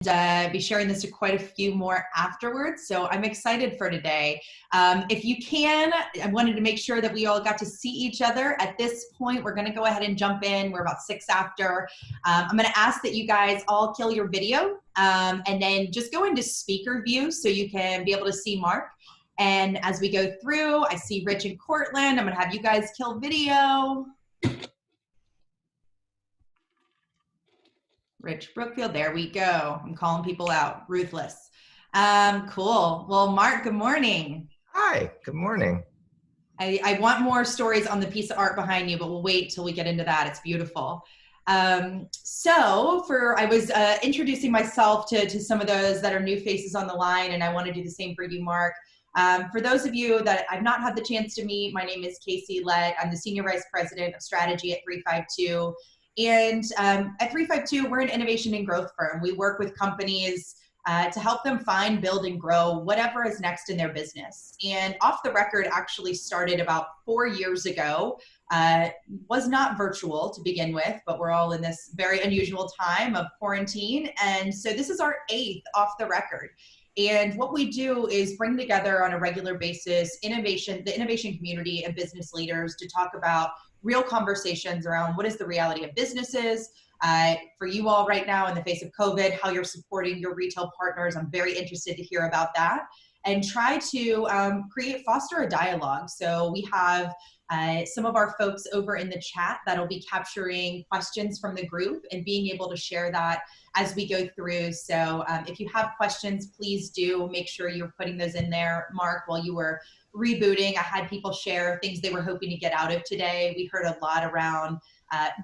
be sharing this to quite a few more afterwards. So I'm excited for today. If you can, I wanted to make sure that we all got to see each other. At this point, we're going to go ahead and jump in. We're about 6 after. I'm going to ask that you guys all kill your video and then just go into speaker view so you can be able to see Mark. And as we go through, I see Rich and Cortland. I'm going to have you guys kill video. Rich Brookfield, there we go. I'm calling people out, ruthless. Cool. Well, Mark, good morning. Hi, good morning. I want more stories on the piece of art behind you, but we'll wait till we get into that. It's beautiful. I was introducing myself to some of those that are new faces on the line, and I want to do the same for you, Mark. For those of you that I've not had the chance to meet, my name is Casey Lett. I'm the Senior Vice President of Strategy at 352. And at 352, we're an innovation and growth firm. We work with companies to help them find, build, and grow whatever is next in their business. And Off the Record actually started about 4 years ago. Was not virtual to begin with, but we're all in this very unusual time of quarantine. And so this is our 8th Off the Record. And what we do is bring together on a regular basis the innovation community and business leaders to talk about real conversations around what is the reality of businesses. For you all right now in the face of COVID, how you're supporting your retail partners. I'm very interested to hear about that and try to foster a dialogue. So we have some of our folks over in the chat that'll be capturing questions from the group and being able to share that as we go through. So if you have questions, please do make sure you're putting those in there. Mark, while you were rebooting, I had people share things they were hoping to get out of today. We heard a lot around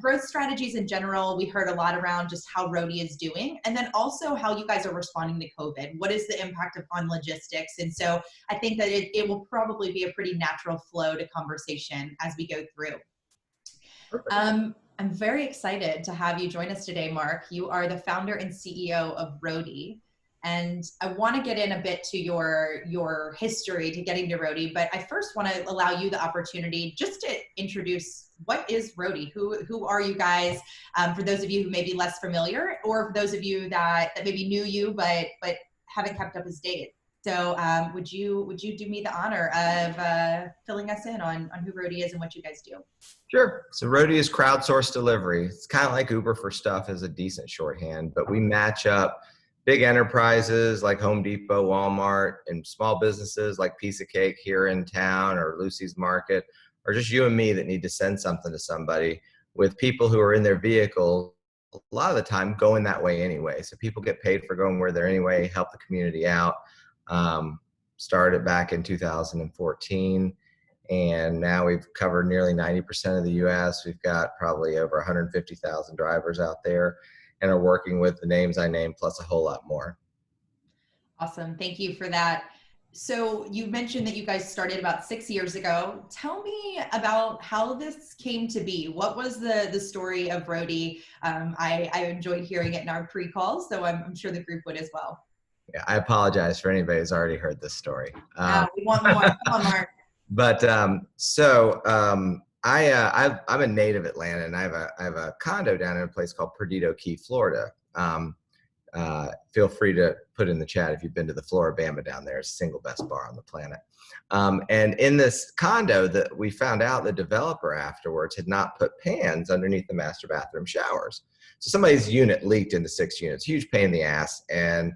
growth strategies in general. We heard a lot around just how Roadie is doing, and then also how you guys are responding to COVID. What is the impact on logistics? And so I think that it will probably be a pretty natural flow to conversation as we go through. I'm very excited to have you join us today, Mark. You are the founder and CEO of Roadie. And I want to get in a bit to your history to getting to Roadie, but I first want to allow you the opportunity just to introduce what is Roadie? Who are you guys? For those of you who may be less familiar, or for those of you that maybe knew you but haven't kept up as date. So would you do me the honor of filling us in on who Roadie is and what you guys do? Sure. So Roadie is crowdsourced delivery. It's kind of like Uber for stuff as a decent shorthand, but we match up big enterprises like Home Depot, Walmart, and small businesses like Piece of Cake here in town or Lucy's Market, or just you and me that need to send something to somebody with people who are in their vehicles a lot of the time going that way anyway. So people get paid for going where they're anyway, help the community out. Started back in 2014, and now we've covered nearly 90% of the US. We've got probably over 150,000 drivers out there, and are working with the names I named plus a whole lot more. Awesome. Thank you for that. So you mentioned that you guys started about 6 years ago. Tell me about how this came to be. What was the story of Roadie? I enjoyed hearing it in our pre-calls, so I'm sure the group would as well. Yeah, I apologize for anybody who's already heard this story. We want more. Come on, Mark. But I'm a native Atlanta, and I have a condo down in a place called Perdido Key, Florida. Feel free to put in the chat if you've been to the Floribama down there. It's the single best bar on the planet. And in this condo, that we found out the developer afterwards had not put pans underneath the master bathroom showers. So somebody's unit leaked into 6 units, huge pain in the ass, and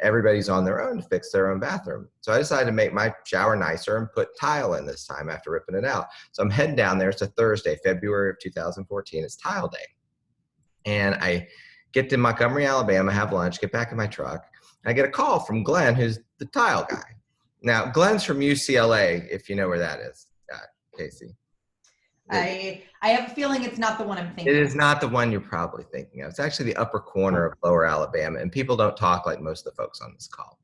everybody's on their own to fix their own bathroom. So I decided to make my shower nicer and put tile in this time after ripping it out. So I'm heading down there. It's a Thursday, February of 2014. It's tile day. And I get to Montgomery, Alabama, have lunch, get back in my truck. I get a call from Glenn, who's the tile guy. Now, Glenn's from UCLA, if you know where that is, Casey. I have a feeling it's not the one I'm thinking of. It is not the one you're probably thinking of. It's actually the upper corner of Lower Alabama, and people don't talk like most of the folks on this call.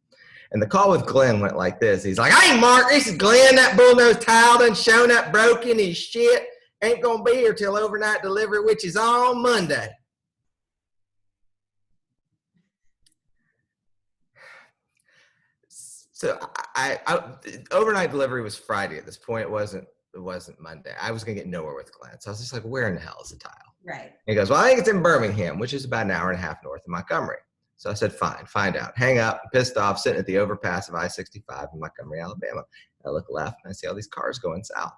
And the call with Glenn went like this. He's like, "Hey, Mark, this is Glenn. That bullnose tile done shown up broken. His shit ain't going to be here till overnight delivery, which is on Monday." So overnight delivery was Friday. At this point, it wasn't Monday. I was going to get nowhere with Glenn. So I was just like, where in the hell is the tile? Right. And he goes, well, I think it's in Birmingham, which is about an hour and a half north of Montgomery. So I said, fine, find out. Hang up, pissed off, sitting at the overpass of I-65 in Montgomery, Alabama. I look left and I see all these cars going south.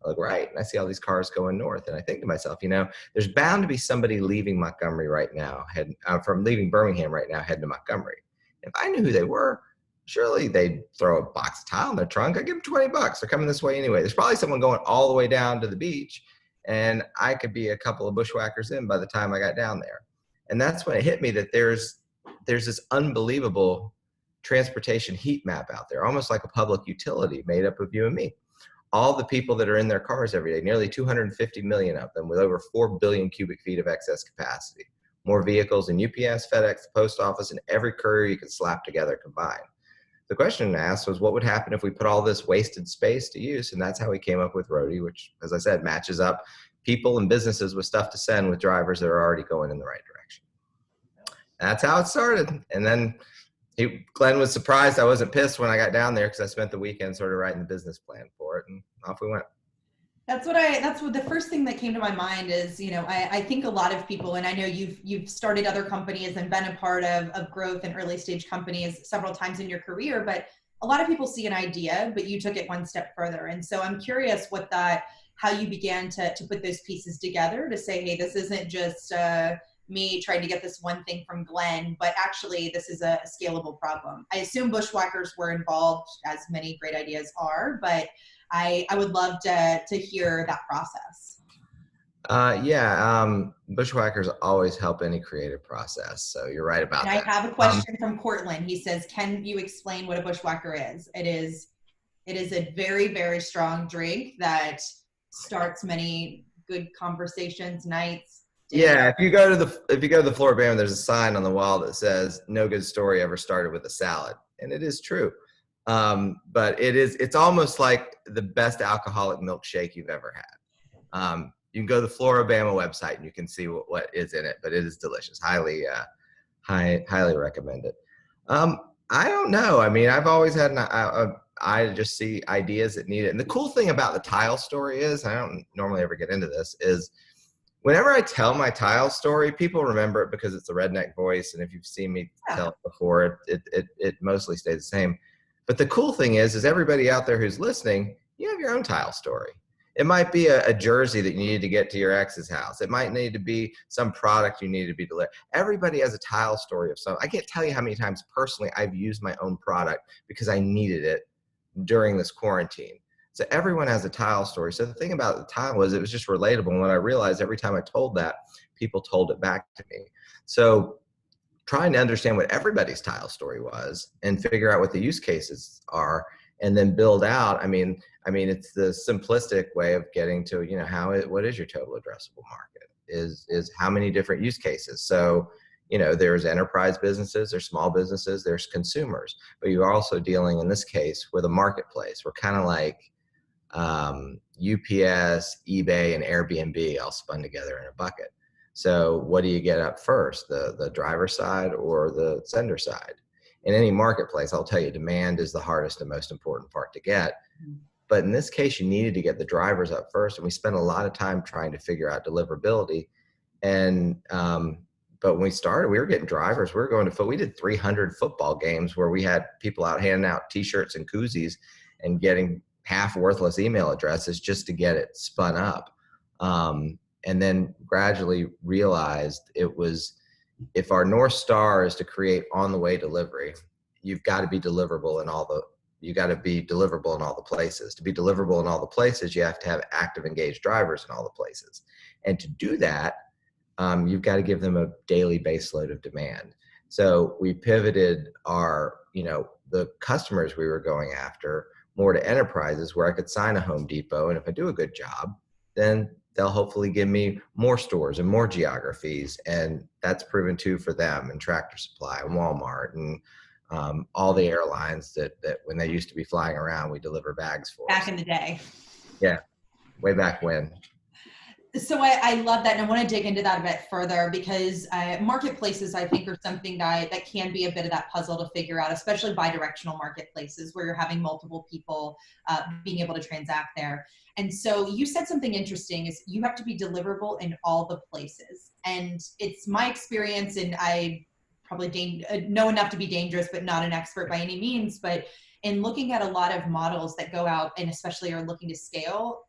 I look right and I see all these cars going north. And I think to myself, there's bound to be somebody leaving Montgomery right now, from leaving Birmingham right now, heading to Montgomery. If I knew who they were, surely they'd throw a box of tile in their trunk. I'd give them $20. They're coming this way anyway. There's probably someone going all the way down to the beach, and I could be a couple of bushwhackers in by the time I got down there. And that's when it hit me that there's this unbelievable transportation heat map out there, almost like a public utility made up of you and me. All the people that are in their cars every day, nearly 250 million of them with over 4 billion cubic feet of excess capacity. More vehicles than UPS, FedEx, the post office, and every courier you could slap together combined. The question asked was, what would happen if we put all this wasted space to use? And that's how we came up with Roadie, which, as I said, matches up people and businesses with stuff to send with drivers that are already going in the right direction. That's how it started. And then Glenn was surprised I wasn't pissed when I got down there, because I spent the weekend sort of writing the business plan for it, and off we went. That's what the first thing that came to my mind is, I think a lot of people, and I know you've started other companies and been a part of growth and early stage companies several times in your career, but a lot of people see an idea, but you took it one step further. And so I'm curious how you began to put those pieces together to say, hey, this isn't just me trying to get this one thing from Glenn, but actually this is a scalable problem. I assume Bushwhackers were involved, as many great ideas are, but I would love to hear that process. Bushwhackers always help any creative process. So you're right about that. I have a question from Cortland. He says, can you explain what a Bushwhacker is? It is a very, very strong drink that starts many good conversations, nights. Yeah, if you go to the Florida Band, there's a sign on the wall that says "No good story ever started with a salad," and it is true. But it's almost like the best alcoholic milkshake you've ever had. You can go to the Florida Bama website and you can see what is in it, but it is delicious. Highly recommend it. I don't know. I mean, I've always had I just see ideas that need it. And the cool thing about the tile story is, I don't normally ever get into this, is whenever I tell my tile story, people remember it because it's a redneck voice. And if you've seen me tell it before, it mostly stays the same. But the cool thing is everybody out there who's listening, you have your own tile story. It might be a jersey that you needed to get to your ex's house. It might need to be some product you needed to be delivered. Everybody has a tile story of something. I can't tell you how many times personally I've used my own product because I needed it during this quarantine. So everyone has a tile story. So the thing about the tile was it was just relatable. And what I realized every time I told that, people told it back to me. So trying to understand what everybody's tile story was and figure out what the use cases are and then build out. I mean, it's the simplistic way of getting to, what is your total addressable market is how many different use cases. So, there's enterprise businesses, there's small businesses, there's consumers, but you're also dealing in this case with a marketplace. We're kind of like UPS, eBay, and Airbnb all spun together in a bucket. So what do you get up first, the driver side or the sender side? In any marketplace, I'll tell you, demand is the hardest and most important part to get. But in this case, you needed to get the drivers up first. And we spent a lot of time trying to figure out deliverability. And, but when we started, we were getting drivers. We were going to we did 300 football games where we had people out handing out T-shirts and koozies and getting half worthless email addresses just to get it spun up. And then gradually realized it was, if our North Star is to create on the way delivery, you've got to be deliverable in all the places. To be deliverable in all the places, you have to have active, engaged drivers in all the places. And to do that, you've got to give them a daily baseload of demand. So we pivoted the customers we were going after more to enterprises where I could sign a Home Depot. And if I do a good job, then they'll hopefully give me more stores and more geographies. And that's proven true for them, and Tractor Supply and Walmart and all the airlines that when they used to be flying around, we deliver bags for. Back in the day. Yeah, way back when. So I love that, and I want to dig into that a bit further because marketplaces, I think, are something that can be a bit of that puzzle to figure out, especially bi-directional marketplaces where you're having multiple people being able to transact there. And so you said something interesting is you have to be deliverable in all the places. And it's my experience, and I probably know enough to be dangerous, but not an expert by any means. But in looking at a lot of models that go out and especially are looking to scale,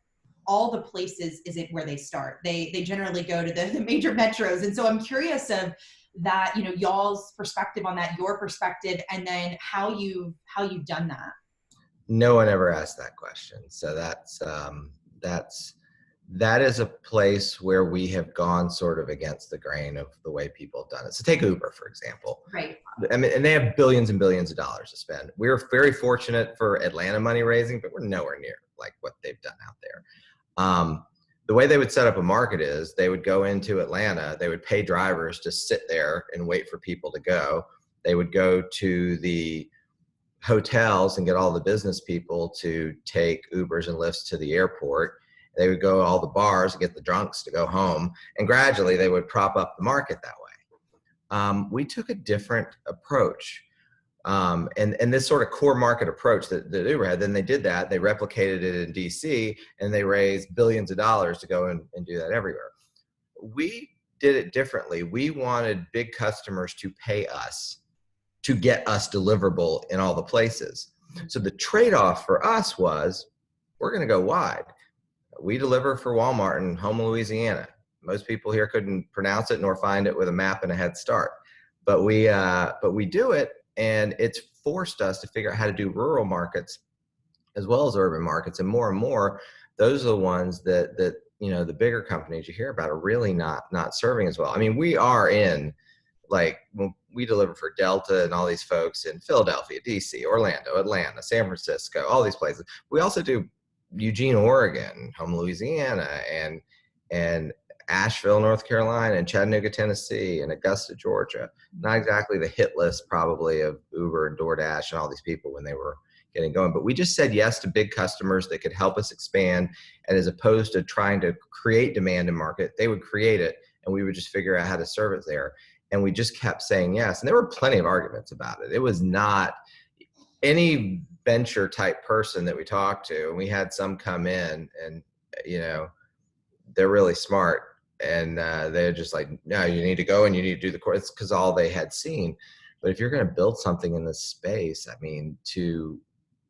all the places isn't where they start. They generally go to the major metros. And so I'm curious of that, you know, y'all's perspective on that, your perspective, and then how you've done that. No one ever asked that question. So that is a place where we have gone sort of against the grain of the way people have done it. So take Uber, for example. Right. I mean, and they have billions and billions of dollars to spend. We're very fortunate for Atlanta money raising, but we're nowhere near like what they've done out there. The way they would set up a market is they would go into Atlanta, they would pay drivers to sit there and wait for people to go. They would go to the hotels and get all the business people to take Ubers and Lyfts to the airport. They would go to all the bars and get the drunks to go home. And gradually they would prop up the market that way. We took a different approach. And this sort of core market approach that Uber had, then they did that. They replicated it in DC and they raised billions of dollars to go and do that everywhere. We did it differently. We wanted big customers to pay us to get us deliverable in all the places. So the trade-off for us was we're going to go wide. We deliver for Walmart in Houma, Louisiana. Most people here couldn't pronounce it nor find it with a map and a head start. But we do it. And it's forced us to figure out how to do rural markets as well as urban markets. And more, those are the ones that you know, the bigger companies you hear about are really not serving as well. I mean, we are in, like, when we deliver for Delta and all these folks in Philadelphia, DC, Orlando, Atlanta, San Francisco, all these places. We also do Eugene, Oregon, Houma, Louisiana, and Asheville, North Carolina, and Chattanooga, Tennessee, and Augusta, Georgia. Not exactly the hit list probably of Uber and DoorDash and all these people when they were getting going. But we just said yes to big customers that could help us expand. And as opposed to trying to create demand in market, they would create it and we would just figure out how to serve it there. And we just kept saying yes. And there were plenty of arguments about it. It was not any venture type person that we talked to. And we had some come in and, you know, they're really smart. And they're just like, no, you need to go and you need to do the course. It's because all they had seen. But if you're going to build something in this space, I mean,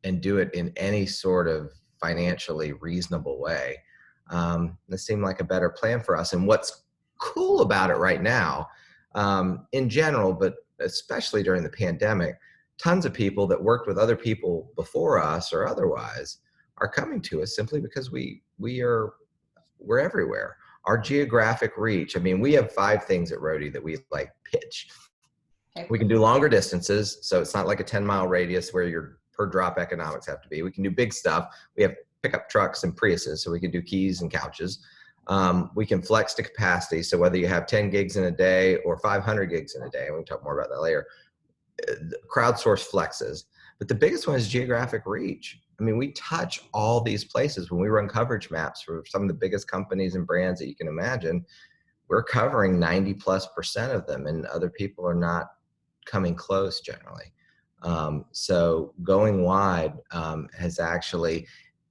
and do it in any sort of financially reasonable way, this seemed like a better plan for us. And what's cool about it right now, in general, but especially during the pandemic, tons of people that worked with other people before us or otherwise are coming to us simply because we're everywhere. Our geographic reach. I mean, we have 5 things at Roadie that we like pitch. Okay. We can do longer distances. So it's not like a 10-mile radius where your per drop economics have to be. We can do big stuff. We have pickup trucks and Priuses. So we can do keys and couches. We can flex to capacity. So whether you have 10 gigs in a day or 500 gigs in a day, and we can talk more about that later, crowdsource flexes. But the biggest one is geographic reach. I mean, we touch all these places. When we run coverage maps for some of the biggest companies and brands that you can imagine, we're covering 90+% of them, and other people are not coming close generally. So going wide has actually,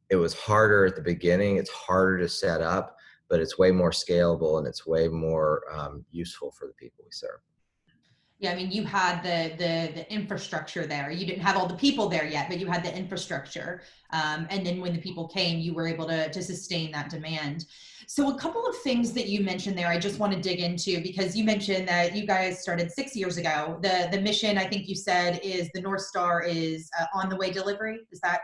it was harder at the beginning. It's harder to set up, but it's way more scalable and it's way more useful for the people we serve. Yeah, I mean, you had the infrastructure there. You didn't have all the people there yet, but you had the infrastructure. And then when the people came, you were able to sustain that demand. So a couple of things that you mentioned there, I just want to dig into, because you mentioned that you guys started 6 years ago. The mission, I think you said, is the North Star is on the way delivery. Is that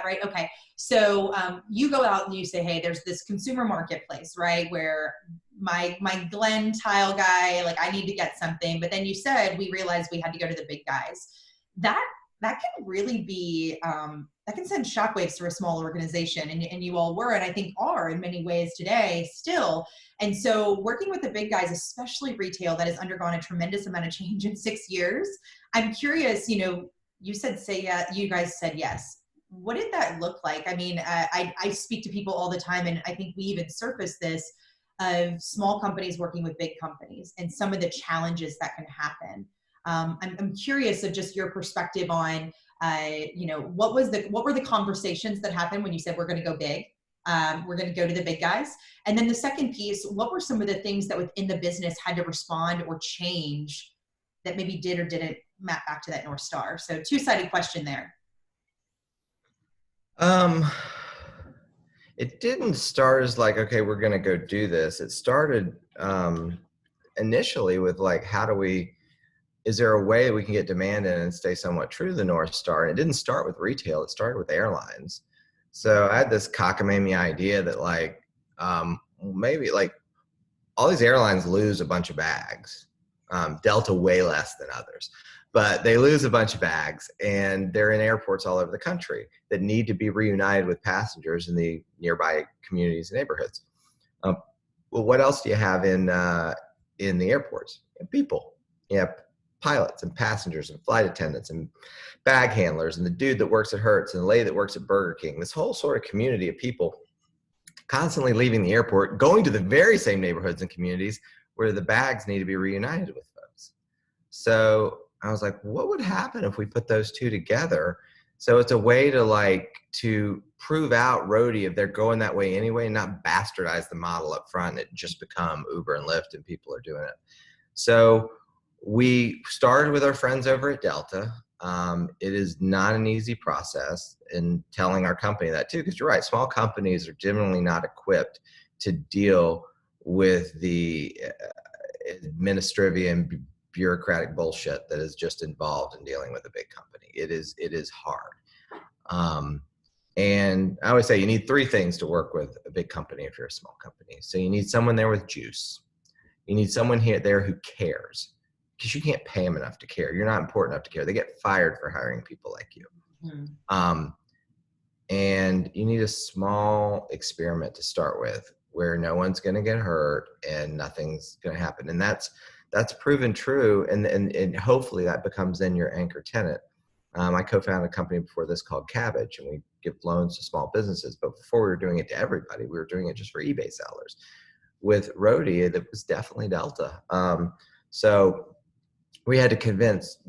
right? Okay. So you go out and you say, hey, there's this consumer marketplace, right? Where my Glen tile guy, like, I need to get something. But then you said, we realized we had to go to the big guys. That can really be, that can send shockwaves through a small organization. And you all were, and I think are in many ways today still. And so working with the big guys, especially retail, that has undergone a tremendous amount of change in 6 years. I'm curious, you know, you said, you guys said yes. What did that look like? I mean, I speak to people all the time, and I think we even surface this of small companies working with big companies and some of the challenges that can happen. I'm curious of just your perspective on, you know, what were the conversations that happened when you said we're going to go big? We're going to go to the big guys. And then the second piece, what were some of the things that within the business had to respond or change that maybe did or didn't map back to that North Star? So two-sided question there. It didn't start as like, okay, we're going to go do this. It started initially with like, is there a way we can get demand in and stay somewhat true to the North Star? And it didn't start with retail. It started with airlines. So I had this cockamamie idea that like, maybe like all these airlines lose a bunch of bags, Delta way less than others, but they lose a bunch of bags, and they're in airports all over the country that need to be reunited with passengers in the nearby communities and neighborhoods. Well, what else do you have in the airports? You have people. You have pilots and passengers and flight attendants and bag handlers and the dude that works at Hertz and the lady that works at Burger King. This whole sort of community of people constantly leaving the airport, going to the very same neighborhoods and communities where the bags need to be reunited with folks. So I was like, what would happen if we put those two together? So it's a way to prove out Roadie if they're going that way anyway, and not bastardize the model up front and it just become Uber and Lyft and people are doing it. So we started with our friends over at Delta. It is not an easy process in telling our company that too, because you're right, small companies are generally not equipped to deal with the administrative and bureaucratic bullshit that is just involved in dealing with a big company. It is hard. And I always say you need three things to work with a big company if you're a small company. So you need someone there with juice. You need someone there who cares, because you can't pay them enough to care. You're not important enough to care. They get fired for hiring people like you. Mm-hmm. And you need a small experiment to start with where no one's going to get hurt and nothing's going to happen. And that's proven true. And hopefully that becomes then your anchor tenant. I co-founded a company before this called Cabbage, and we give loans to small businesses. But before we were doing it to everybody, we were doing it just for eBay sellers. With Roadie, it was definitely Delta. So we had to convince,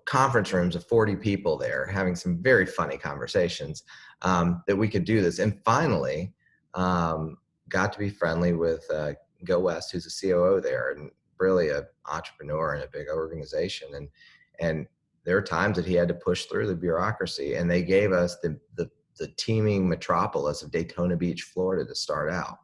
conference rooms of 40 people there, having some very funny conversations, that we could do this. And finally, got to be friendly with Go West, who's a COO there, and really an entrepreneur in a big organization. And there are times that he had to push through the bureaucracy, and they gave us the teeming metropolis of Daytona Beach, Florida to start out.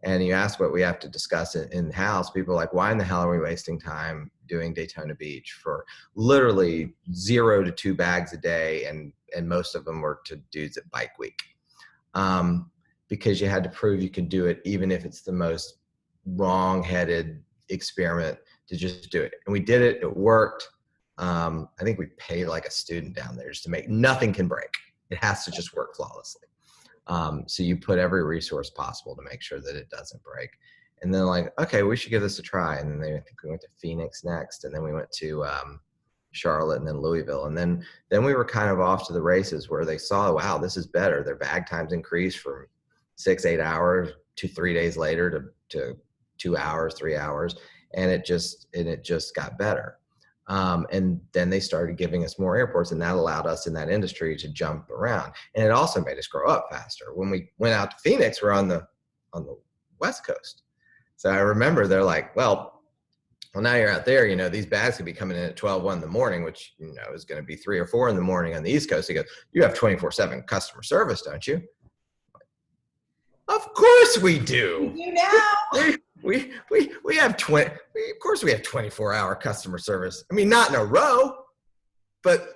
And you ask what we have to discuss in-house, people are like, why in the hell are we wasting time doing Daytona Beach for literally 0 to 2 bags a day? And most of them were to dudes at Bike Week. Because you had to prove you can do it, even if it's the most wrong-headed experiment, to just do it. And we did it. It worked. I think we paid like a student down there just to make, nothing can break. It has to just work flawlessly. So you put every resource possible to make sure that it doesn't break. And then like, okay, we should give this a try. And then I think we went to Phoenix next, and then we went to Charlotte, and then Louisville. And then we were kind of off to the races where they saw, wow, this is better. Their bag times increased from 6-8 hours to 3 days later to 2 hours, 3 hours. And it just got better. And then they started giving us more airports, and that allowed us in that industry to jump around. And it also made us grow up faster. When we went out to Phoenix, we're on the West Coast. So I remember they're like, well, now you're out there, these bags could be coming in at 12:01 in the morning, which, is going to be 3 or 4 in the morning on the East Coast. He goes, you have 24/7 customer service, don't you? Of course we do. You now. We have of course we have 24-hour customer service. I mean, not in a row, but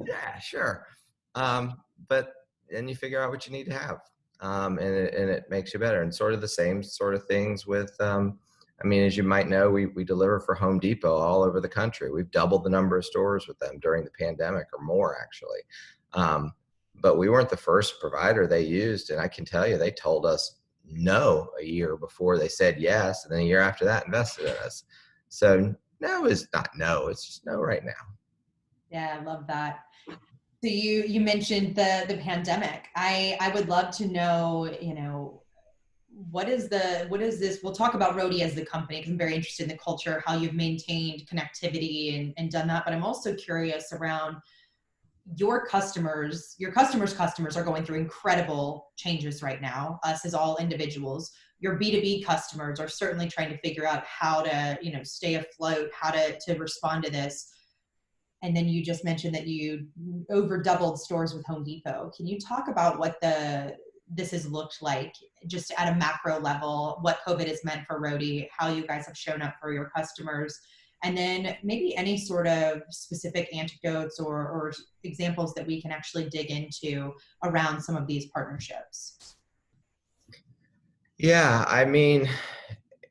yeah, sure. But then you figure out what you need to have, and it makes you better. And sort of the same sort of things with, as you might know, we deliver for Home Depot all over the country. We've doubled the number of stores with them during the pandemic, or more actually. But we weren't the first provider they used. And I can tell you, they told us no a year before they said yes. And then a year after that, invested in us. So no is not no, it's just no right now. Yeah, I love that. So you mentioned the pandemic. I would love to know, what is this? We'll talk about Roadie as the company, because I'm very interested in the culture, how you've maintained connectivity and done that. But I'm also curious around your customers' customers are going through incredible changes right now, us as all individuals. Your B2B customers are certainly trying to figure out how to, stay afloat, how to respond to this. And then you just mentioned that you over doubled stores with Home Depot. Can you talk about what this has looked like just at a macro level, what COVID has meant for Roadie, how you guys have shown up for your customers, and then maybe any sort of specific anecdotes or examples that we can actually dig into around some of these partnerships? Yeah, I mean,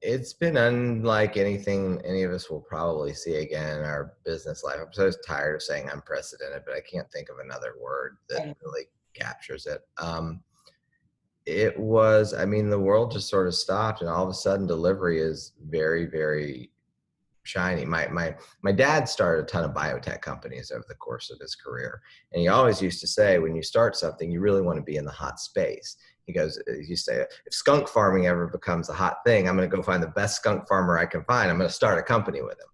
it's been unlike anything any of us will probably see again in our business life. I'm so tired of saying unprecedented, but I can't think of another word that Right. really captures it. It was, I mean, the world just sort of stopped, and all of a sudden delivery is very, very shiny. My dad started a ton of biotech companies over the course of his career, and he always used to say, when you start something, you really want to be in the hot space. He goes, you say, if skunk farming ever becomes a hot thing, I'm going to go find the best skunk farmer I can find. I'm going to start a company with him.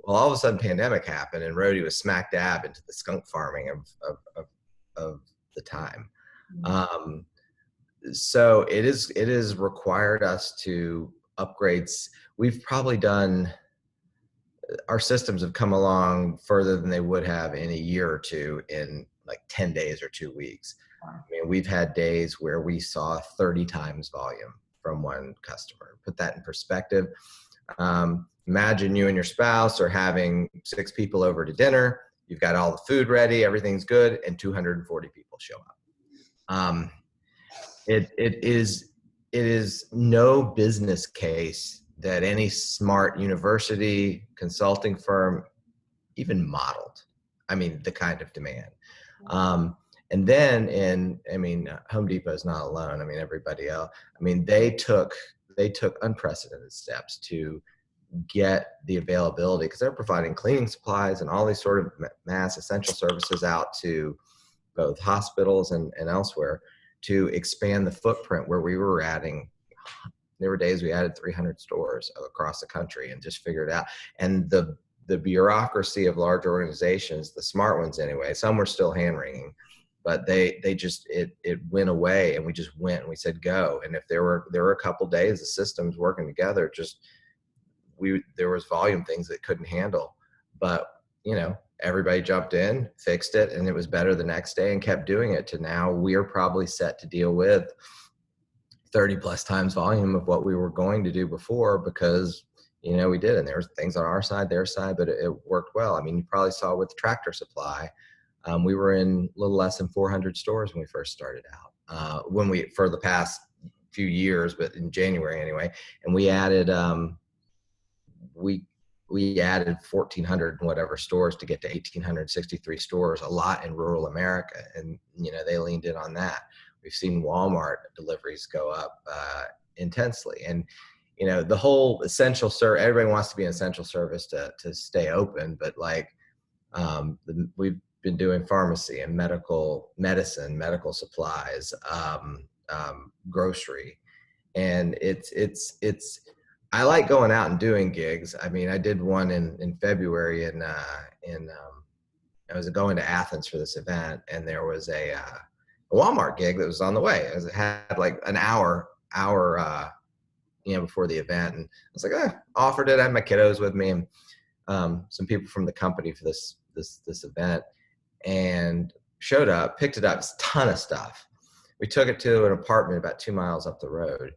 Well, all of a sudden, pandemic happened, and Roadie was smack dab into the skunk farming of the time. Um, so it is required us to upgrade. We've probably done, our systems have come along further than they would have in a year or two in like 10 days or 2 weeks. I mean, we've had days where we saw 30 times volume from one customer. Put that in perspective. Imagine you and your spouse are having 6 people over to dinner. You've got all the food ready, everything's good, and 240 people show up. It is no business case that any smart university, consulting firm even modeled. I mean, the kind of demand. And then Home Depot is not alone. I mean, everybody else, I mean, they took unprecedented steps to get the availability, because they're providing cleaning supplies and all these sort of mass essential services out to both hospitals and elsewhere, to expand the footprint where we were adding. There were days we added 300 stores across the country and just figured it out. And the bureaucracy of large organizations, the smart ones anyway, some were still hand wringing, but they just, it went away, and we just went and we said, go. And if there were a couple days the systems working together, there was volume things that couldn't handle, but everybody jumped in, fixed it, and it was better the next day, and kept doing it, to now we're probably set to deal with 30 plus times volume of what we were going to do before, because we did. And there was things on our side, their side, but it worked well. I mean, you probably saw with Tractor Supply, we were in a little less than 400 stores when we first started out, for the past few years, but in January anyway. And we added, we added 1,400 and whatever stores to get to 1,863 stores, a lot in rural America. And, they leaned in on that. We've seen Walmart deliveries go up intensely. And, the whole essential service, everybody wants to be an essential service to stay open, but we've been doing pharmacy and medicine, medical supplies, grocery. And I like going out and doing gigs. I mean, I did one in February I was going to Athens for this event, and there was a Walmart gig that was on the way. It had like an hour before the event, and I was like, offered it. I had my kiddos with me, and some people from the company for this event, and showed up, picked it up. It's a ton of stuff. We took it to an apartment about 2 miles up the road,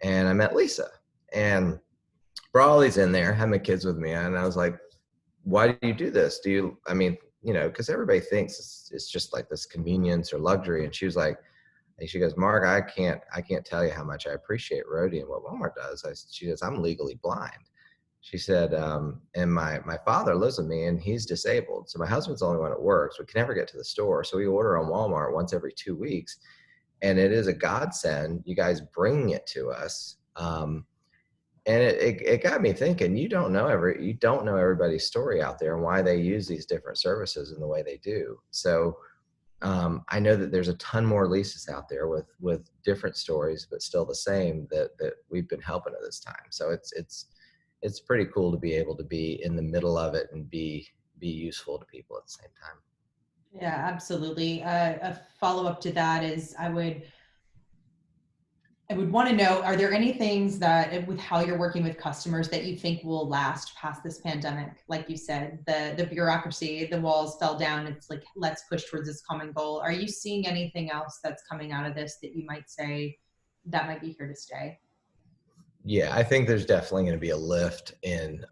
and I met Lisa, and brought all these in there, had my kids with me, and I was like, why do you do this? Because everybody thinks it's just like this convenience or luxury. And she goes, Mark, I can't tell you how much I appreciate Roadie and what Walmart does. She says, I'm legally blind. She said, and my father lives with me, and he's disabled. So my husband's the only one that works. We can never get to the store. So we order on Walmart once every 2 weeks. And it is a godsend, you guys bringing it to us. And it got me thinking, you don't know everybody's story out there and why they use these different services in the way they do. So I know that there's a ton more Lisas out there with different stories, but still the same, that we've been helping at this time. So it's pretty cool to be able to be in the middle of it and be useful to people at the same time. Yeah, absolutely. A follow up to that is I would want to know, are there any things that with how you're working with customers that you think will last past this pandemic? Like you said, the bureaucracy, the walls fell down. It's like, let's push towards this common goal. Are you seeing anything else that's coming out of this that you might say that might be here to stay? Yeah, I think there's definitely going to be a lift in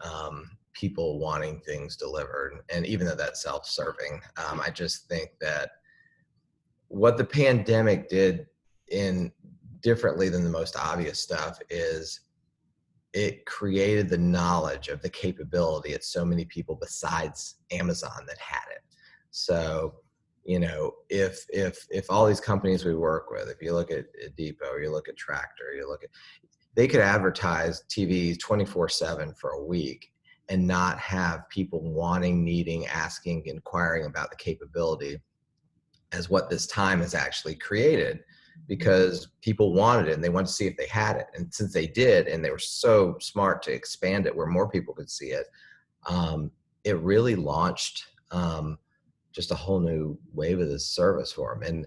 people wanting things delivered. And even though that's self-serving, I just think that what the pandemic did in differently than the most obvious stuff is it created the knowledge of the capability at so many people besides Amazon that had it. So, you know, if all these companies we work with, if you look at Depot, or you look at Tractor, you look at, they could advertise TVs 24/7 for a week and not have people wanting, needing, asking, inquiring about the capability as what this time has actually created, because people wanted it and they wanted to see if they had it. And since they did, and they were so smart to expand it where more people could see it, it really launched just a whole new wave of this service for them.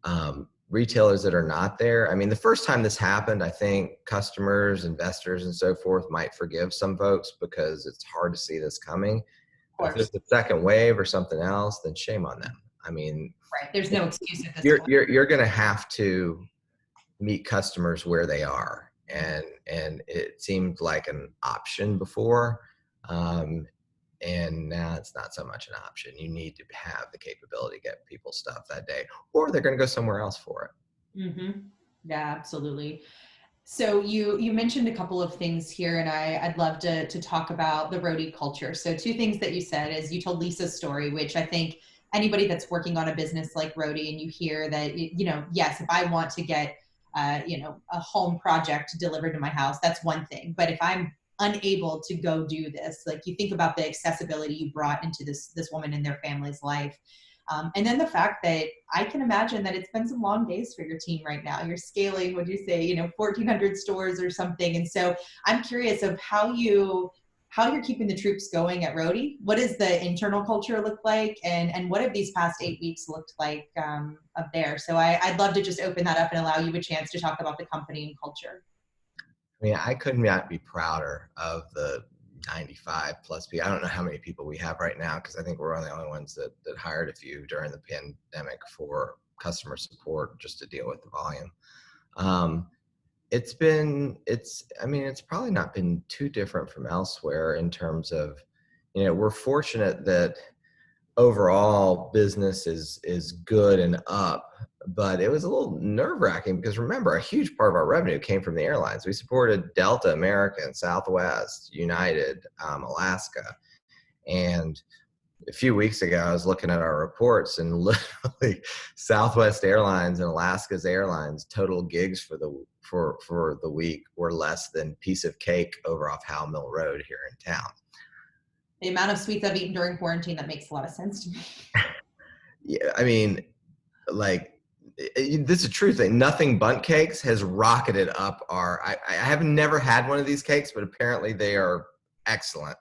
And retailers that are not there, I mean, the first time this happened, I think customers, investors, and so forth might forgive some folks because it's hard to see this coming. Of But if course. there's a second wave or something else, then shame on them. I mean, Right. There's no excuse at this you're point. you're you're going to have to meet customers where they are, and it seemed like an option before, um, and now it's not so much an option. You need to have the capability to get people stuff that day, or they're going to go somewhere else for it. Mm-hmm. Yeah, absolutely. So you mentioned a couple of things here, and I'd love to talk about the roadie culture. So two things that you said is you told Lisa's story, which I think anybody that's working on a business like Roadie and you hear that, you know, yes, if I want to get a home project delivered to my house, that's one thing. But if I'm unable to go do this, like you think about the accessibility you brought into this woman and their family's life. And then the fact that I can imagine that it's been some long days for your team right now. You're scaling, would you say, 1,400 stores or something. And so I'm curious of how you're keeping the troops going at Roadie. What does the internal culture look like, and what have these past 8 weeks looked like up there? So I'd love to just open that up and allow you a chance to talk about the company and culture. I mean, I could not be prouder of the 95 plus people. I don't know how many people we have right now, because I think we're one of the only ones that hired a few during the pandemic for customer support just to deal with the volume. Um, I mean, it's probably not been too different from elsewhere in terms of, we're fortunate that overall business is good and up, but it was a little nerve-wracking because remember, a huge part of our revenue came from the airlines. We supported Delta, American, Southwest, United, Alaska. And a few weeks ago I was looking at our reports, and literally Southwest Airlines and Alaska's Airlines total gigs for the week were less than piece of cake over off Howell Mill Road here in town. The amount of sweets I've eaten during quarantine, that makes a lot of sense to me. Yeah, I mean, like, this is a true thing. Nothing Bundt Cakes has rocketed up I have never had one of these cakes, but apparently they are excellent.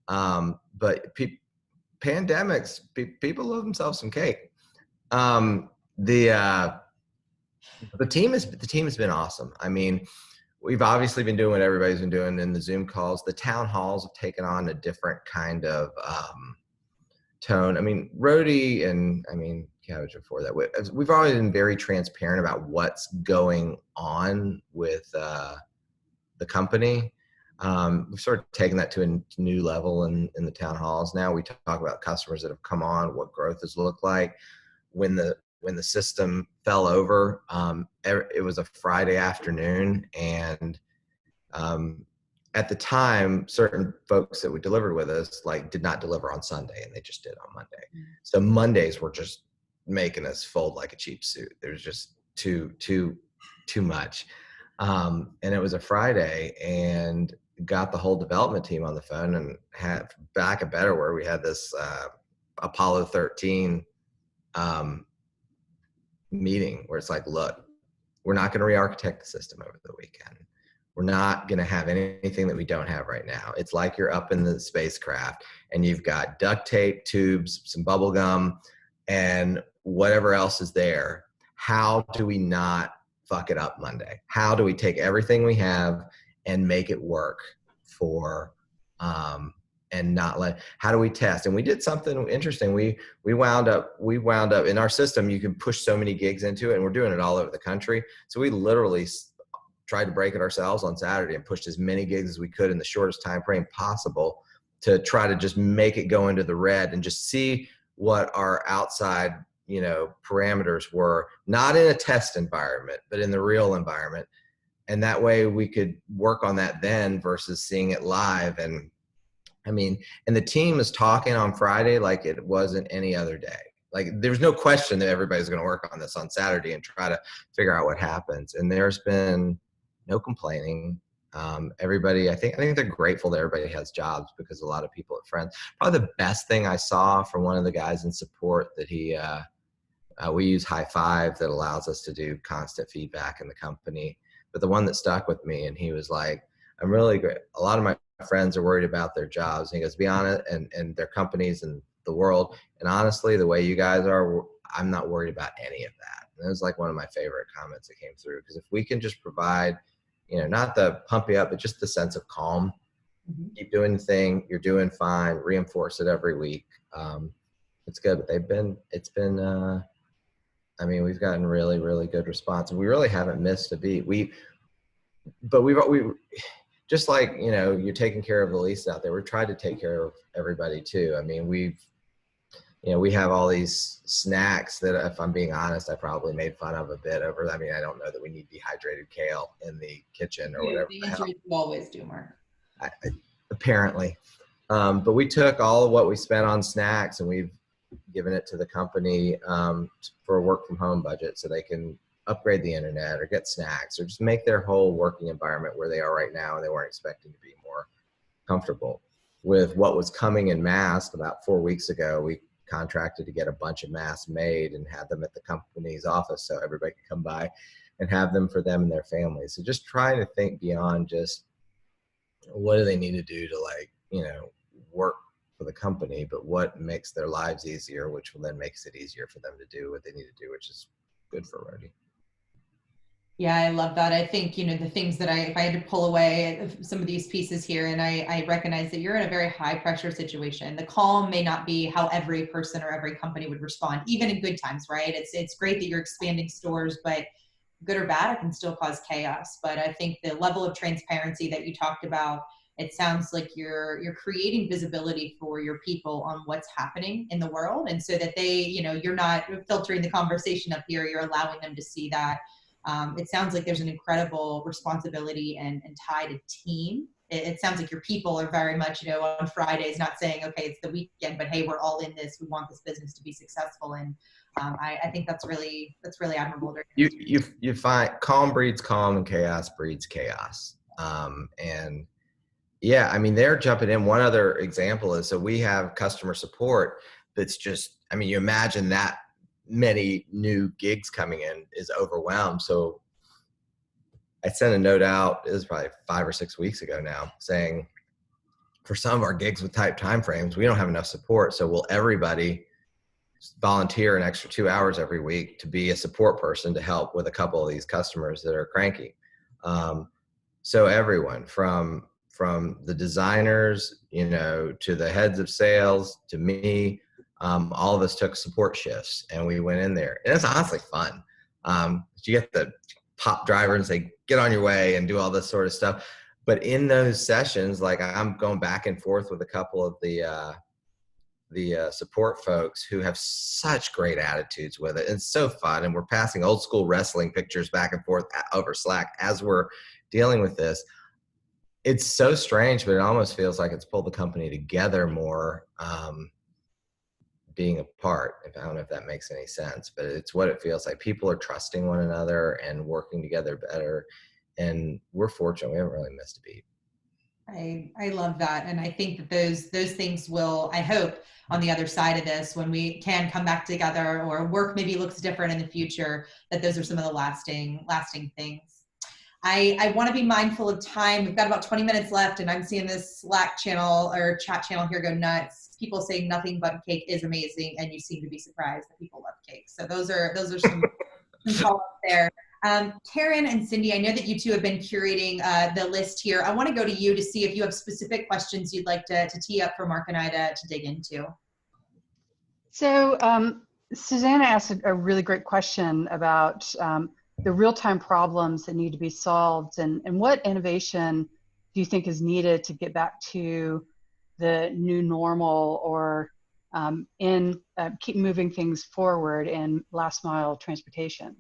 But pandemics, people love themselves some cake. Um, the team has been awesome. I mean, we've obviously been doing what everybody's been doing in the Zoom calls. The town halls have taken on a different kind of tone. I mean, Roadie and Cabbage before that, we've always been very transparent about what's going on with the company. We've sort of taken that to a new level in the town halls. Now we talk about customers that have come on, what growth has looked like. When the system fell over, it was a Friday afternoon, and at the time, certain folks that we delivered with us did not deliver on Sunday, and they just did on Monday. So Mondays were just making us fold like a cheap suit. There was just too much. And it was a Friday, and got the whole development team on the phone and had back at Betterware. We had this Apollo 13 meeting where it's like, look, we're not going to re-architect the system over the weekend. We're not going to have anything that we don't have right now. It's like you're up in the spacecraft and you've got duct tape, tubes, some bubble gum, and whatever else is there, how do we not fuck it up Monday? How do we take everything we have and make it work for, and not let, how do we test? And we did something interesting. We wound up in our system, you can push so many gigs into it, and we're doing it all over the country. So we literally tried to break it ourselves on Saturday and pushed as many gigs as we could in the shortest time frame possible to try to just make it go into the red and just see what our outside, parameters were, not in a test environment, but in the real environment. And that way we could work on that then versus seeing it live. And the team is talking on Friday like it wasn't any other day. Like there's no question that everybody's going to work on this on Saturday and try to figure out what happens. And there's been no complaining. Everybody, I think they're grateful that everybody has jobs, because a lot of people are friends. Probably the best thing I saw from one of the guys in support that we use High Five that allows us to do constant feedback in the company. But the one that stuck with me, and he was like, I'm really great. A lot of my friends are worried about their jobs. And he goes, be honest, and their companies and the world. And honestly, the way you guys are, I'm not worried about any of that. And it was like one of my favorite comments that came through. Because if we can just provide, not the pump you up, but just the sense of calm, keep doing the thing, you're doing fine, reinforce it every week. It's good. But we've gotten really, really good response. And we really haven't missed a beat. We just like, you're taking care of the lease out there, we're trying to take care of everybody too. We have all these snacks that, if I'm being honest, I probably made fun of a bit over. I don't know that we need dehydrated kale in the kitchen or whatever. The answer is you always do, Mark. Apparently. But we took all of what we spent on snacks and we've given it to the company for a work from home budget, so they can upgrade the internet or get snacks or just make their whole working environment where they are right now, and they weren't expecting to be more comfortable. With what was coming in masks about 4 weeks ago, we contracted to get a bunch of masks made and had them at the company's office so everybody could come by and have them for them and their families. So just trying to think beyond just what do they need to do to work for the company, but what makes their lives easier, which will then makes it easier for them to do what they need to do, which is good for Roadie. Yeah, I love that. I think, the things that if I had to pull away some of these pieces here, and I recognize that you're in a very high pressure situation. The calm may not be how every person or every company would respond, even in good times, right? It's great that you're expanding stores, but good or bad, it can still cause chaos. But I think the level of transparency that you talked about, it sounds like you're creating visibility for your people on what's happening in the world. And so that they, you're not filtering the conversation up here, you're allowing them to see that. It sounds like there's an incredible responsibility and tie to team. It sounds like your people are very much, on Fridays, not saying, okay, it's the weekend, but hey, we're all in this. We want this business to be successful. And I think that's really admirable. You find calm breeds calm and chaos breeds chaos. And yeah, they're jumping in. One other example is, so we have customer support that's just, you imagine that many new gigs coming in is overwhelmed. So I sent a note out, it was probably 5 or 6 weeks ago now, saying for some of our gigs with tight time frames, we don't have enough support. So will everybody volunteer an extra 2 hours every week to be a support person to help with a couple of these customers that are cranky? So everyone from the designers, to the heads of sales, to me, all of us took support shifts and we went in there, and it's honestly fun. You get the pop driver and say, get on your way and do all this sort of stuff. But in those sessions, like I'm going back and forth with a couple of the support folks who have such great attitudes with it. It's so fun. And we're passing old school wrestling pictures back and forth over Slack as we're dealing with this. It's so strange, but it almost feels like it's pulled the company together more, being apart. I don't know if that makes any sense, but it's what it feels like. People are trusting one another and working together better. And we're fortunate. We haven't really missed a beat. I love that. And I think that those things will, I hope, on the other side of this, when we can come back together or work maybe looks different in the future, that those are some of the lasting things. I want to be mindful of time. We've got about 20 minutes left, and I'm seeing this Slack channel or chat channel here go nuts. People say nothing but cake is amazing, and you seem to be surprised that people love cake. So those are some call-ups there. Karen and Cindy, I know that you two have been curating the list here. I want to go to you to see if you have specific questions you'd like to tee up for Mark and I to dig into. So Susanna asked a really great question about the real-time problems that need to be solved, and what innovation do you think is needed to get back to the new normal, or keep moving things forward in last mile transportation?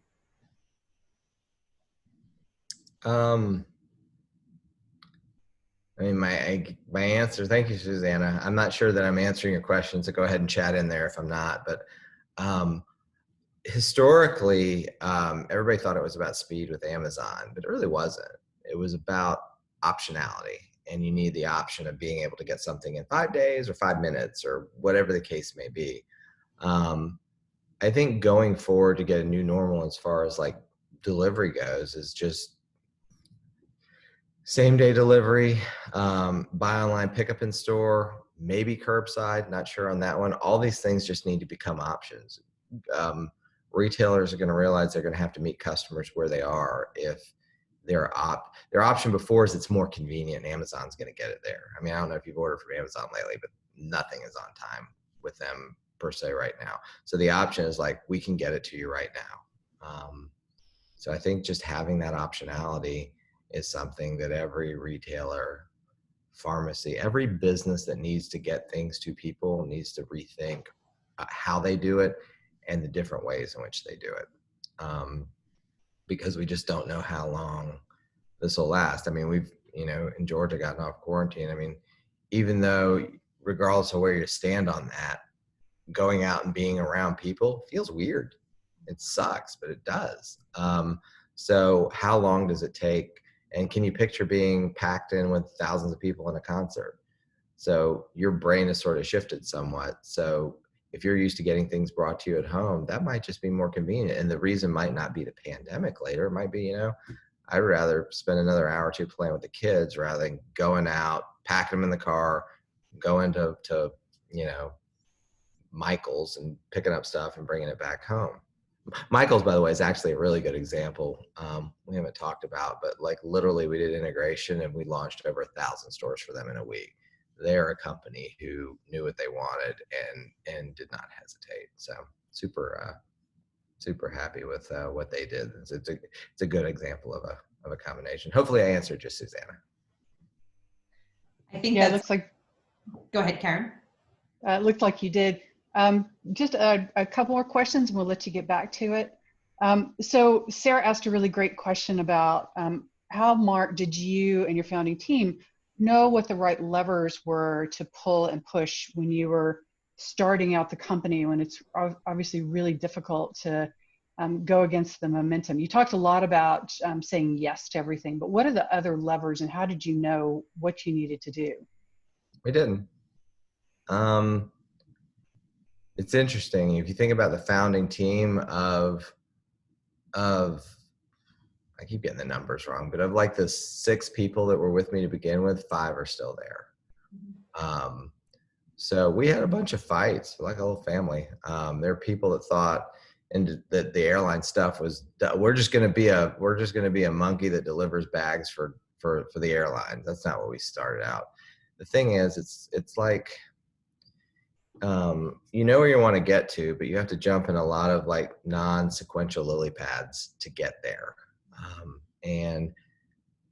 I mean, my answer, thank you, Susanna. I'm not sure that I'm answering your question, so go ahead and chat in there if I'm not. But historically, everybody thought it was about speed with Amazon, but it really wasn't. It was about optionality, and you need the option of being able to get something in 5 days or 5 minutes or whatever the case may be. I think going forward to get a new normal as far as like delivery goes is just same day delivery, buy online, pick up in store, maybe curbside, not sure on that one. All these things just need to become options. Retailers are going to realize they're going to have to meet customers where they are. If their option before is it's more convenient, Amazon's going to get it there. I mean, I don't know if you've ordered from Amazon lately, but nothing is on time with them per se right now. So the option is like, we can get it to you right now. So I think just having that optionality is something that every retailer, pharmacy, every business that needs to get things to people needs to rethink how they do it and the different ways in which they do it. Because we just don't know how long this will last. I mean, we've, in Georgia gotten off quarantine. I mean, even though regardless of where you stand on that, going out and being around people feels weird. It sucks, but it does. So how long does it take? And can you picture being packed in with thousands of people in a concert? So your brain has sort of shifted somewhat. So if you're used to getting things brought to you at home, that might just be more convenient. And the reason might not be the pandemic later. It might be, I'd rather spend another hour or two playing with the kids rather than going out, packing them in the car, going to Michael's and picking up stuff and bringing it back home. Michael's, by the way, is actually a really good example. We haven't talked about, but like literally we did integration and we launched over 1,000 stores for them in a week. They're a company who knew what they wanted and did not hesitate. So super happy with what they did. It's a good example of a combination. Hopefully I answered just Susanna. I think it looks like. Go ahead, Karen. It looked like you did. Just a couple more questions and we'll let you get back to it. So Sarah asked a really great question about how, Mark, did you and your founding team know what the right levers were to pull and push when you were starting out the company, when it's obviously really difficult to go against the momentum? You talked a lot about saying yes to everything, but what are the other levers and how did you know what you needed to do? We didn't. It's interesting if you think about the founding team of I keep getting the numbers wrong, but of like the 6 people that were with me to begin with, 5 are still there. So we had a bunch of fights, like a whole family. There are people that thought that the airline stuff was, we're just going to be a monkey that delivers bags for the airlines. That's not what we started out. The thing is, it's like, you know where you want to get to, but you have to jump in a lot of like non-sequential lily pads to get there. And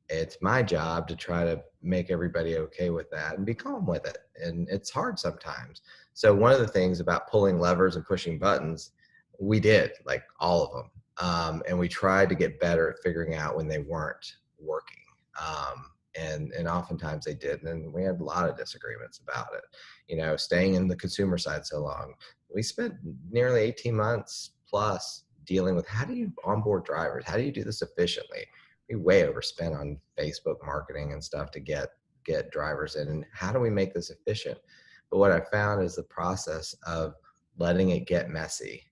it's my job to try to make everybody okay with that and be calm with it. And it's hard sometimes. So one of the things about pulling levers and pushing buttons, we did, like all of them. And we tried to get better at figuring out when they weren't working. And oftentimes they didn't, and we had a lot of disagreements about it. Staying in the consumer side so long, we spent nearly 18 months plus dealing with how do you onboard drivers? How do you do this efficiently? We way overspent on Facebook marketing and stuff to get drivers in, and how do we make this efficient? But what I found is the process of letting it get messy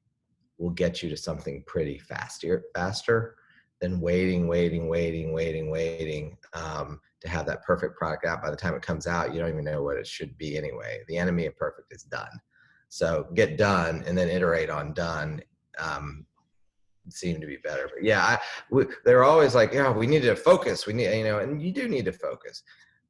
will get you to something pretty faster than waiting to have that perfect product out. By the time it comes out, you don't even know what it should be anyway. The enemy of perfect is done. So get done and then iterate on done. Seem to be better. But yeah, they're always like, yeah, we need to focus. We need, and you do need to focus.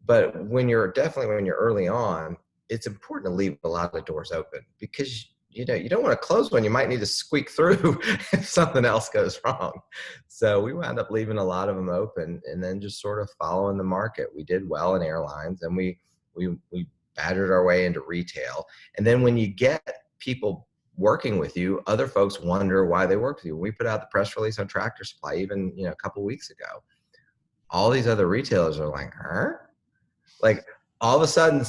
But when you're early on, it's important to leave a lot of doors open, because you don't want to close one you might need to squeak through if something else goes wrong. So we wound up leaving a lot of them open and then just sort of following the market. We did well in airlines, and we badgered our way into retail. And then when you get people working with you, other folks wonder why they work with you. When we put out the press release on Tractor Supply, even a couple of weeks ago, all these other retailers are like, huh? Like all of a sudden,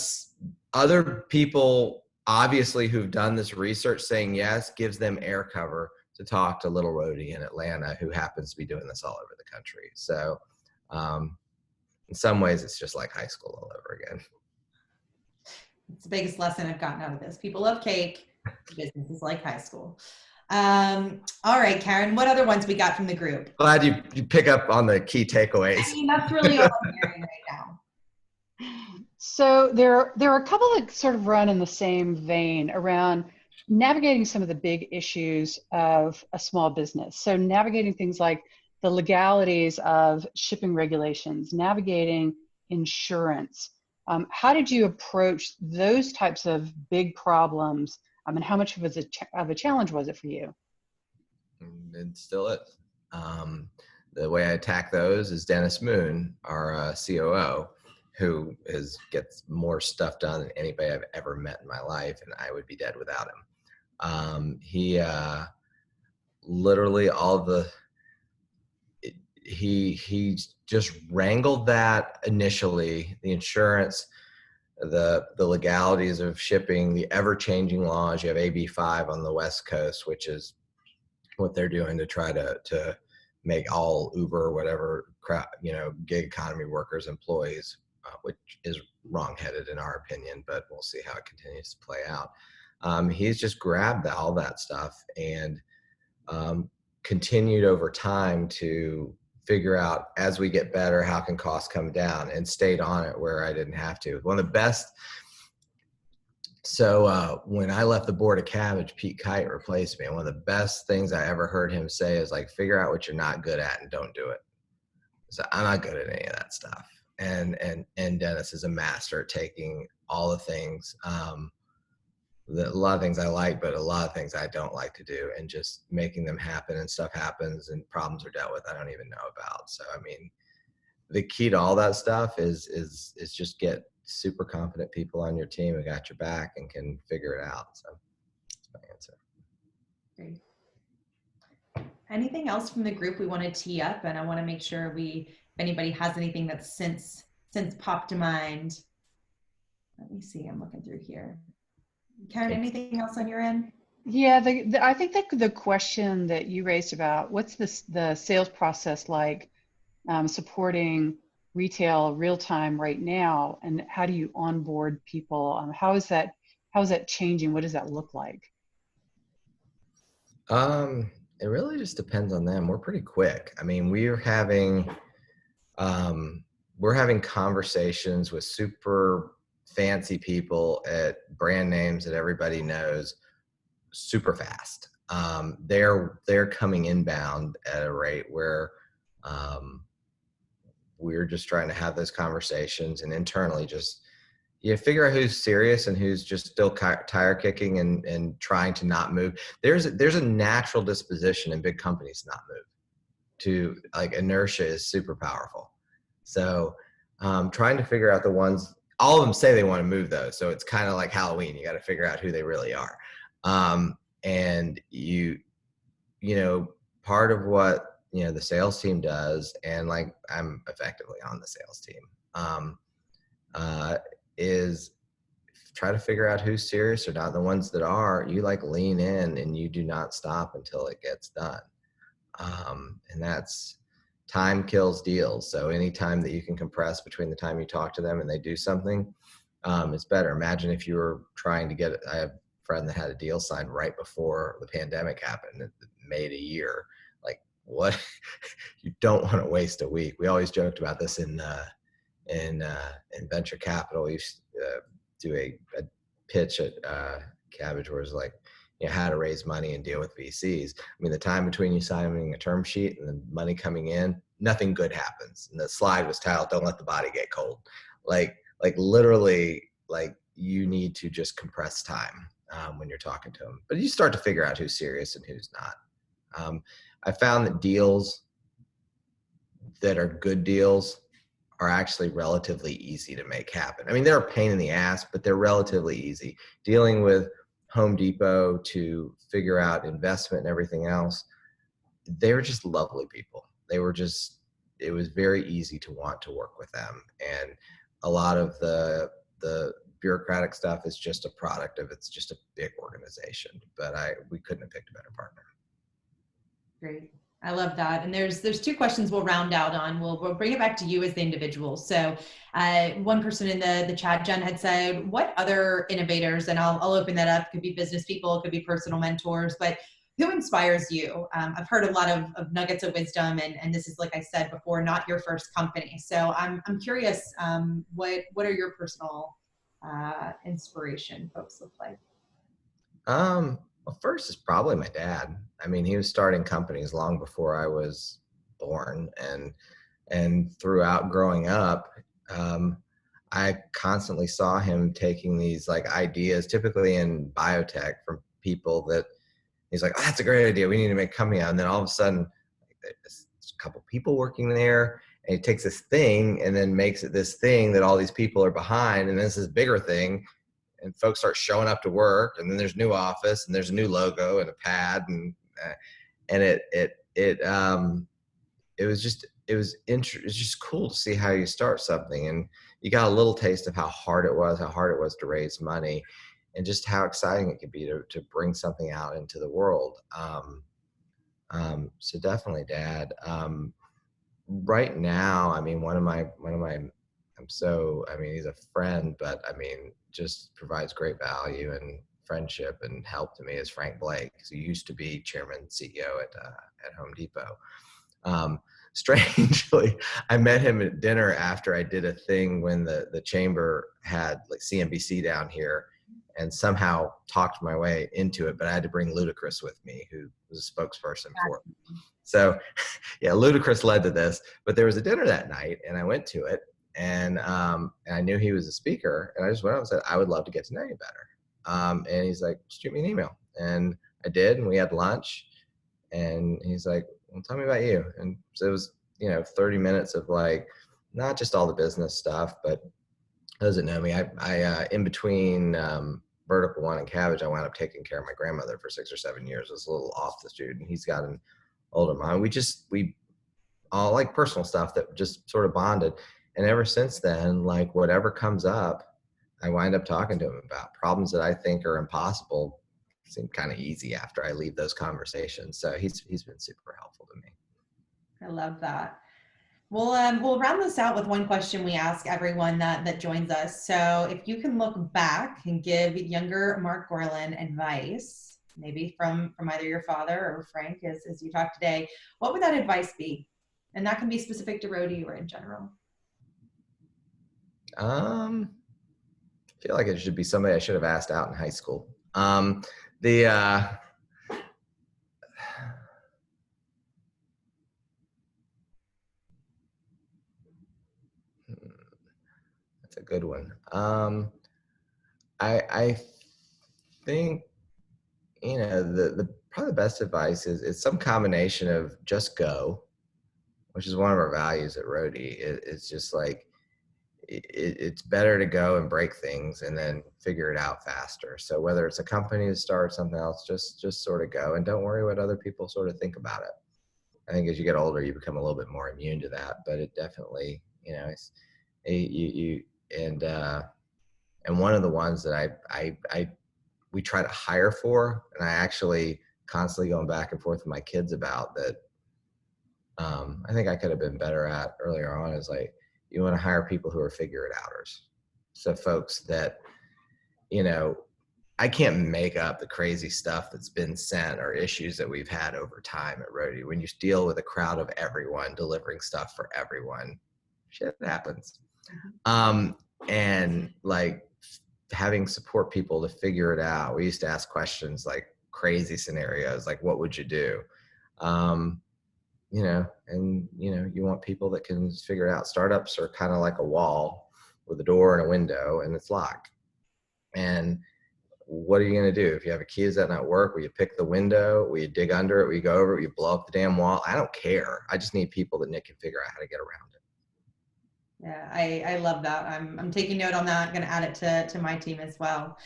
other people obviously who've done this research saying yes gives them air cover to talk to little Roadie in Atlanta, who happens to be doing this all over the country. So in some ways, it's just like high school all over again. It's the biggest lesson I've gotten out of this. People love cake. Business is like high school. All right, Karen, what other ones we got from the group? Glad you pick up on the key takeaways. I mean, that's really all I'm hearing right now. So there are a couple that sort of run in the same vein around navigating some of the big issues of a small business. So navigating things like the legalities of shipping regulations, navigating insurance. How did you approach those types of big problems? And how much of a challenge was it for you? It still is. The way I attack those is Dennis Moon, our COO, who gets more stuff done than anybody I've ever met in my life, and I would be dead without him. He literally he just wrangled that initially, the insurance, the legalities of shipping, the ever-changing laws. You have AB5 on the West Coast, which is what they're doing to try to make all Uber or whatever gig economy workers employees, which is wrong-headed in our opinion, but we'll see how it continues to play out. He's just grabbed all that stuff and continued over time to figure out, as we get better, how can costs come down, and stayed on it where I didn't have to. One of the best. So when I left the board of Cabbage, Pete Kite replaced me. And one of the best things I ever heard him say is like, figure out what you're not good at and don't do it. So I'm not good at any of that stuff. And Dennis is a master at taking all the things, a lot of things I like, but a lot of things I don't like to do, and just making them happen, and stuff happens and problems are dealt with I don't even know about. So, I mean, the key to all that stuff is just get super confident people on your team who got your back and can figure it out. So that's my answer. Great. Anything else from the group we want to tee up? And I want to make sure if anybody has anything that's since popped to mind. Let me see, I'm looking through here. Karen, anything else on your end? Yeah, I think that the question that you raised about what's the sales process like supporting retail real time right now, and how do you onboard people? How is that changing? What does that look like? It really just depends on them. We're pretty quick. I mean, we're having conversations with super fancy people at brand names that everybody knows super fast. They're coming inbound at a rate where we're just trying to have those conversations, and internally just figure out who's serious and who's just still tire kicking and trying to not move. There's a natural disposition in big companies to not move. To like, inertia is super powerful. So trying to figure out the ones, all of them say they want to move though. So it's kind of like Halloween. You got to figure out who they really are. And part of what, the sales team does, and like I'm effectively on the sales team, is try to figure out who's serious or not. The ones that are, you like lean in and you do not stop until it gets done. And that's time kills deals. So anytime that you can compress between the time you talk to them and they do something, it's better. Imagine if you were trying to I have a friend that had a deal signed right before the pandemic happened. It made a year. Like, what you don't want to waste a week. We always joked about this in venture capital. We used to do a pitch at Cabbage where it was like, how to raise money and deal with VCs. I mean, the time between you signing a term sheet and the money coming in, nothing good happens. And the slide was titled, "Don't let the body get cold." Like literally, like you need to just compress time when you're talking to them. But you start to figure out who's serious and who's not. I found that deals that are good deals are actually relatively easy to make happen. I mean, they're a pain in the ass, but they're relatively easy. Dealing with Home Depot to figure out investment and everything else, they were just lovely people. It was very easy to want to work with them. And a lot of the bureaucratic stuff is just a product of, it's just a big organization, but we couldn't have picked a better partner. Great. I love that. And there's two questions we'll round out on. We'll bring it back to you as the individual. So one person in the chat, Jen, had said, what other innovators, and I'll open that up, could be business people, could be personal mentors, but who inspires you? I've heard a lot of nuggets of wisdom, and this is, like I said before, not your first company. So I'm curious, what are your personal inspiration folks look like? Well, first is probably my dad. I mean, he was starting companies long before I was born, and throughout growing up, I constantly saw him taking these like ideas, typically in biotech, from people that he's like, "Oh, that's a great idea. We need to make a company out." And then all of a sudden, there's a couple people working there, and he takes this thing and then makes it this thing that all these people are behind, and this is bigger thing. And folks start showing up to work, and then there's new office, and there's a new logo and a pad, and it was just cool to see how you start something, and you got a little taste of how hard it was to raise money, and just how exciting it could be to bring something out into the world. So definitely Dad. Right now, I mean, he's a friend, but I mean, just provides great value and friendship and help to me, is Frank Blake, who used to be chairman and CEO at Home Depot. Strangely, I met him at dinner after I did a thing when the chamber had like CNBC down here, and somehow talked my way into it, but I had to bring Ludacris with me, who was a spokesperson for it. So yeah, Ludacris led to this, but there was a dinner that night and I went to it, and I knew he was a speaker, and I just went up and said, "I would love to get to know you better." And he's like, "Shoot me an email." And I did, and we had lunch, and he's like, "Well, tell me about you." And so it was, 30 minutes of like, not just all the business stuff, but doesn't know me. I in between Vertical One and Cabbage, I wound up taking care of my grandmother for 6 or 7 years. It was a little off the street, and he's got an older mom. We all like personal stuff that just sort of bonded. And ever since then, like whatever comes up, I wind up talking to him about problems that I think are impossible. Seem kind of easy after I leave those conversations. So he's been super helpful to me. I love that. We'll round this out with one question we ask everyone that joins us. So if you can look back and give younger Marc Gorlin advice, maybe from either your father or Frank, as you talk today, what would that advice be? And that can be specific to Roadie or in general. I feel like it should be somebody I should have asked out in high school. That's a good one. I think, the probably the best advice is it's some combination of just go, which is one of our values at Roadie. It's just like, it's better to go and break things and then figure it out faster. So whether it's a company to start, something else, just sort of go, and don't worry what other people sort of think about it. I think as you get older, you become a little bit more immune to that, but it definitely, it's and one of the ones that we try to hire for, and I actually constantly going back and forth with my kids about that. I think I could have been better at earlier on, is like, you want to hire people who are figure it outers. So folks that, I can't make up the crazy stuff that's been sent or issues that we've had over time at Roadie. When you deal with a crowd of everyone delivering stuff for everyone, shit happens. And like having support people to figure it out. We used to ask questions like crazy scenarios, like what would you do? You know, and you know, you want people that can figure it out. Startups are kind of like a wall with a door and a window and it's locked. And what are you going to do? If you have a key, does that not work? Will you pick the window? Will you dig under it? Will you go over it? Will you blow up the damn wall? I don't care. I just need people that Nick can figure out how to get around it. Yeah, I love that. I'm taking note on that. I'm going to add it to my team as well.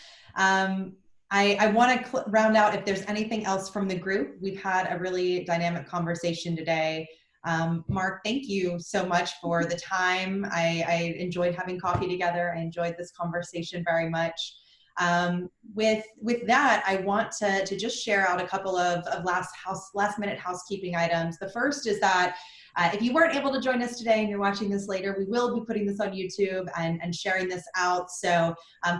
I want to round out if there's anything else from the group. We've had a really dynamic conversation today. Marc, thank you so much for the time. I enjoyed having coffee together. I enjoyed this conversation very much. With that, I want to just share out a couple of last minute housekeeping items. The first is that if you weren't able to join us today and you're watching this later, we will be putting this on YouTube and sharing this out. So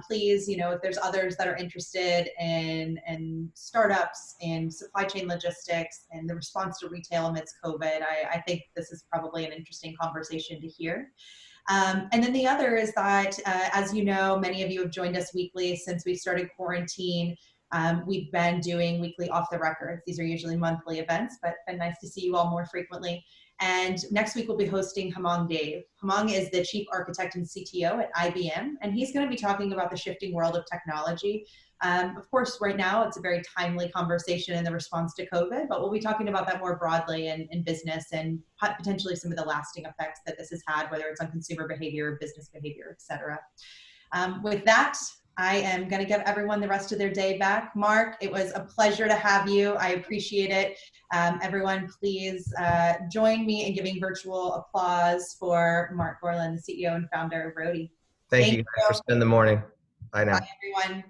please, you know, if there's others that are interested in startups, in supply chain logistics, and the response to retail amidst COVID, I think this is probably an interesting conversation to hear. And then the other is that, as you know, many of you have joined us weekly since we started quarantine. We've been doing weekly off the records. These are usually monthly events, but it's been nice to see you all more frequently. And next week we'll be hosting Hamong Dave. Hamong is the Chief Architect and CTO at IBM, and he's going to be talking about the shifting world of technology. Of course, right now it's a very timely conversation in the response to COVID, but we'll be talking about that more broadly in business and potentially some of the lasting effects that this has had, whether it's on consumer behavior, business behavior, et cetera. With that, I am going to give everyone the rest of their day back. Marc, it was a pleasure to have you. I appreciate it. Everyone, please join me in giving virtual applause for Marc Gorlin, the CEO and founder of Roadie. Thank you guys for spending the morning. Bye now. Bye, everyone.